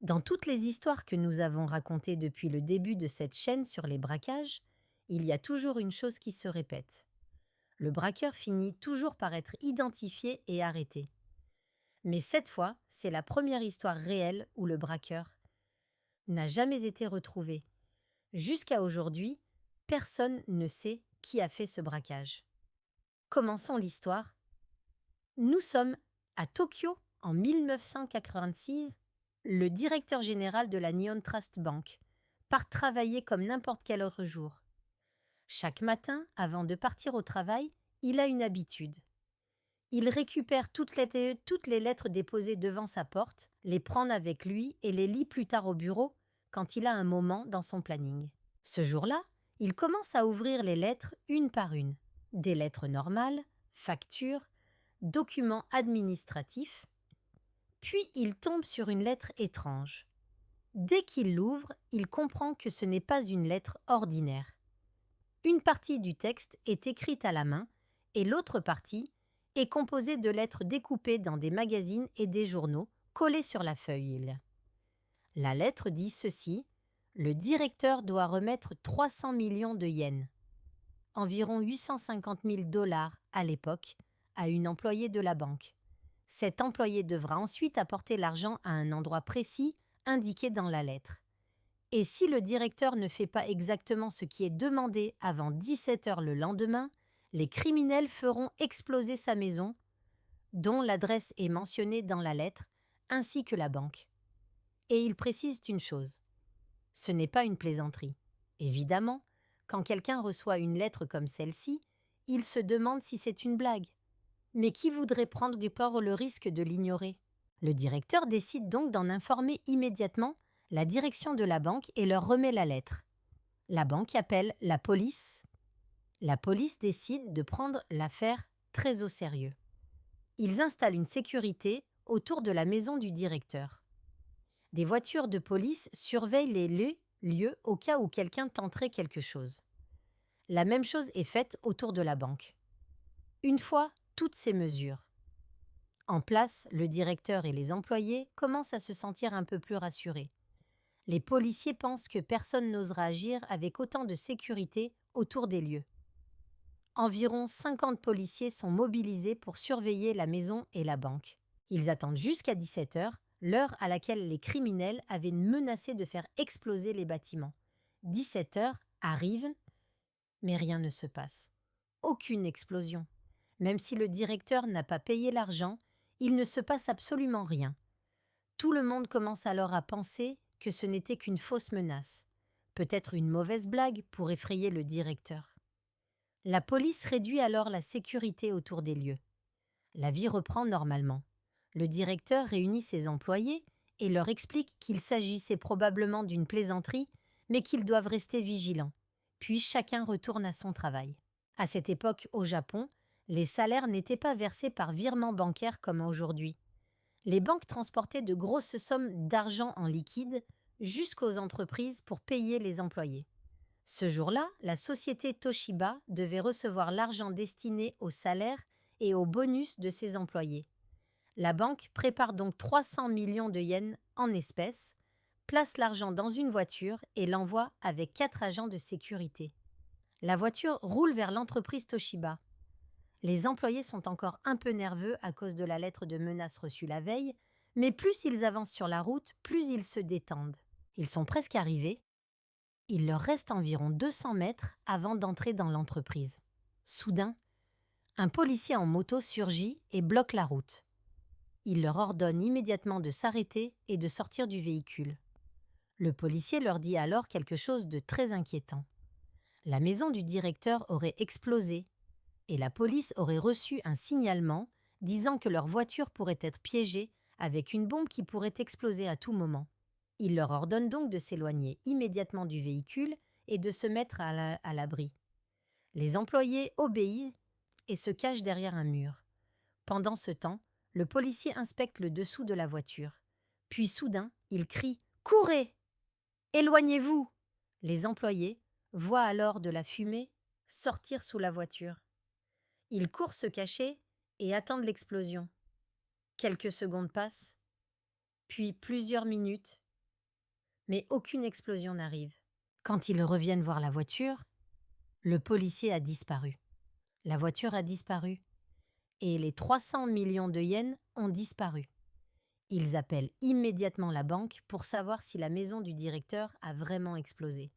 Dans toutes les histoires que nous avons racontées depuis le début de cette chaîne sur les braquages, il y a toujours une chose qui se répète. Le braqueur finit toujours par être identifié et arrêté. Mais cette fois, c'est la première histoire réelle où le braqueur n'a jamais été retrouvé. Jusqu'à aujourd'hui, personne ne sait qui a fait ce braquage. Commençons l'histoire. Nous sommes à Tokyo en 1986. Le directeur général de la Nihon Trust Bank part travailler comme n'importe quel autre jour. Chaque matin, avant de partir au travail, il a une habitude. Il récupère toutes les lettres déposées devant sa porte, les prend avec lui et les lit plus tard au bureau quand il a un moment dans son planning. Ce jour-là, il commence à ouvrir les lettres une par une. Des lettres normales, factures, documents administratifs. Puis il tombe sur une lettre étrange. Dès qu'il l'ouvre, il comprend que ce n'est pas une lettre ordinaire. Une partie du texte est écrite à la main et l'autre partie est composée de lettres découpées dans des magazines et des journaux collées sur la feuille. La lettre dit ceci: le directeur doit remettre 300 millions de yens, environ 850 000 dollars à l'époque, à une employée de la banque. Cet employé devra ensuite apporter l'argent à un endroit précis indiqué dans la lettre. Et si le directeur ne fait pas exactement ce qui est demandé avant 17 heures le lendemain, les criminels feront exploser sa maison, dont l'adresse est mentionnée dans la lettre, ainsi que la banque. Et il précise une chose. Ce n'est pas une plaisanterie. Évidemment, quand quelqu'un reçoit une lettre comme celle-ci, il se demande si c'est une blague. Mais qui voudrait prendre le risque de l'ignorer? Le directeur décide donc d'en informer immédiatement la direction de la banque et leur remet la lettre. La banque appelle la police. La police décide de prendre l'affaire très au sérieux. Ils installent une sécurité autour de la maison du directeur. Des voitures de police surveillent les lieux au cas où quelqu'un tenterait quelque chose. La même chose est faite autour de la banque. Une fois toutes ces mesures en place, le directeur et les employés commencent à se sentir un peu plus rassurés. Les policiers pensent que personne n'osera agir avec autant de sécurité autour des lieux. Environ 50 policiers sont mobilisés pour surveiller la maison et la banque. Ils attendent jusqu'à 17 heures, l'heure à laquelle les criminels avaient menacé de faire exploser les bâtiments. 17 heures arrivent, mais rien ne se passe. Aucune explosion. Même si le directeur n'a pas payé l'argent, il ne se passe absolument rien. Tout le monde commence alors à penser que ce n'était qu'une fausse menace, peut-être une mauvaise blague pour effrayer le directeur. La police réduit alors la sécurité autour des lieux. La vie reprend normalement. Le directeur réunit ses employés et leur explique qu'il s'agissait probablement d'une plaisanterie, mais qu'ils doivent rester vigilants. Puis chacun retourne à son travail. À cette époque, au Japon, les salaires n'étaient pas versés par virement bancaire comme aujourd'hui. Les banques transportaient de grosses sommes d'argent en liquide jusqu'aux entreprises pour payer les employés. Ce jour-là, la société Toshiba devait recevoir l'argent destiné aux salaires et aux bonus de ses employés. La banque prépare donc 300 millions de yens en espèces, place l'argent dans une voiture et l'envoie avec 4 agents de sécurité. La voiture roule vers l'entreprise Toshiba. Les employés sont encore un peu nerveux à cause de la lettre de menace reçue la veille, mais plus ils avancent sur la route, plus ils se détendent. Ils sont presque arrivés. Il leur reste environ 200 mètres avant d'entrer dans l'entreprise. Soudain, un policier en moto surgit et bloque la route. Il leur ordonne immédiatement de s'arrêter et de sortir du véhicule. Le policier leur dit alors quelque chose de très inquiétant. La maison du directeur aurait explosé et la police aurait reçu un signalement disant que leur voiture pourrait être piégée avec une bombe qui pourrait exploser à tout moment. Il leur ordonne donc de s'éloigner immédiatement du véhicule et de se mettre à l'abri. Les employés obéissent et se cachent derrière un mur. Pendant ce temps, le policier inspecte le dessous de la voiture. Puis soudain, il crie « Courez ! Éloignez-vous !» Les employés voient alors de la fumée sortir sous la voiture. Ils courent se cacher et attendent l'explosion. Quelques secondes passent, puis plusieurs minutes, Mais aucune explosion n'arrive. Quand ils reviennent voir la voiture, le policier a disparu. La voiture a disparu. Et les 300 millions de yens ont disparu. Ils appellent immédiatement la banque pour savoir si la maison du directeur a vraiment explosé.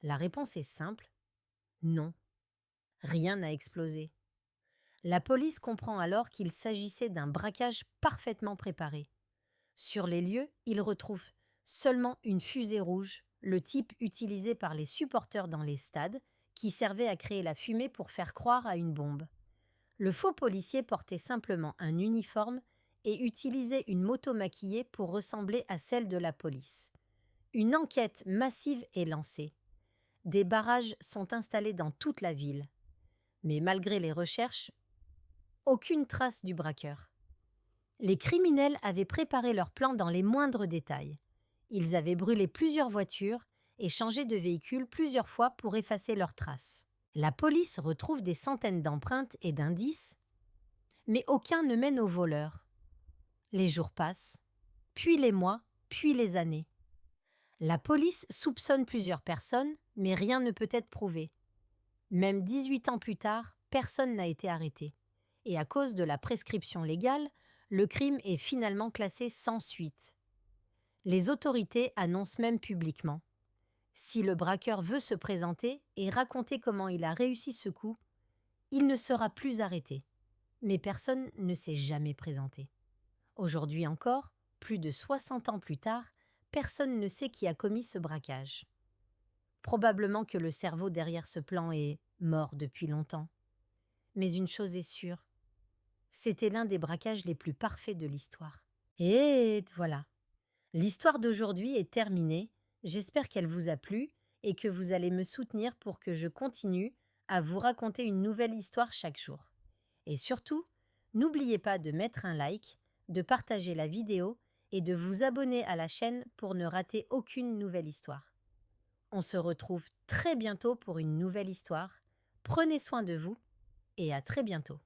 La réponse est simple, non. Rien n'a explosé. La police comprend alors qu'il s'agissait d'un braquage parfaitement préparé. Sur les lieux, ils retrouvent seulement une fusée rouge, le type utilisé par les supporters dans les stades, qui servait à créer la fumée pour faire croire à une bombe. Le faux policier portait simplement un uniforme et utilisait une moto maquillée pour ressembler à celle de la police. Une enquête massive est lancée. Des barrages sont installés dans toute la ville. Mais malgré les recherches, aucune trace du braqueur. Les criminels avaient préparé leur plan dans les moindres détails. Ils avaient brûlé plusieurs voitures et changé de véhicule plusieurs fois pour effacer leurs traces. La police retrouve des centaines d'empreintes et d'indices, mais aucun ne mène au voleur. Les jours passent, puis les mois, puis les années. La police soupçonne plusieurs personnes, mais rien ne peut être prouvé. Même 18 ans plus tard, personne n'a été arrêté. Et à cause de la prescription légale, le crime est finalement classé sans suite. Les autorités annoncent même publiquement: si le braqueur veut se présenter et raconter comment il a réussi ce coup, il ne sera plus arrêté. Mais personne ne s'est jamais présenté. Aujourd'hui encore, plus de 60 ans plus tard, personne ne sait qui a commis ce braquage. Probablement que le cerveau derrière ce plan est mort depuis longtemps. Mais une chose est sûre, c'était l'un des braquages les plus parfaits de l'histoire. Et voilà, l'histoire d'aujourd'hui est terminée. J'espère qu'elle vous a plu et que vous allez me soutenir pour que je continue à vous raconter une nouvelle histoire chaque jour. Et surtout, n'oubliez pas de mettre un like, de partager la vidéo et de vous abonner à la chaîne pour ne rater aucune nouvelle histoire. On se retrouve très bientôt pour une nouvelle histoire. Prenez soin de vous et à très bientôt.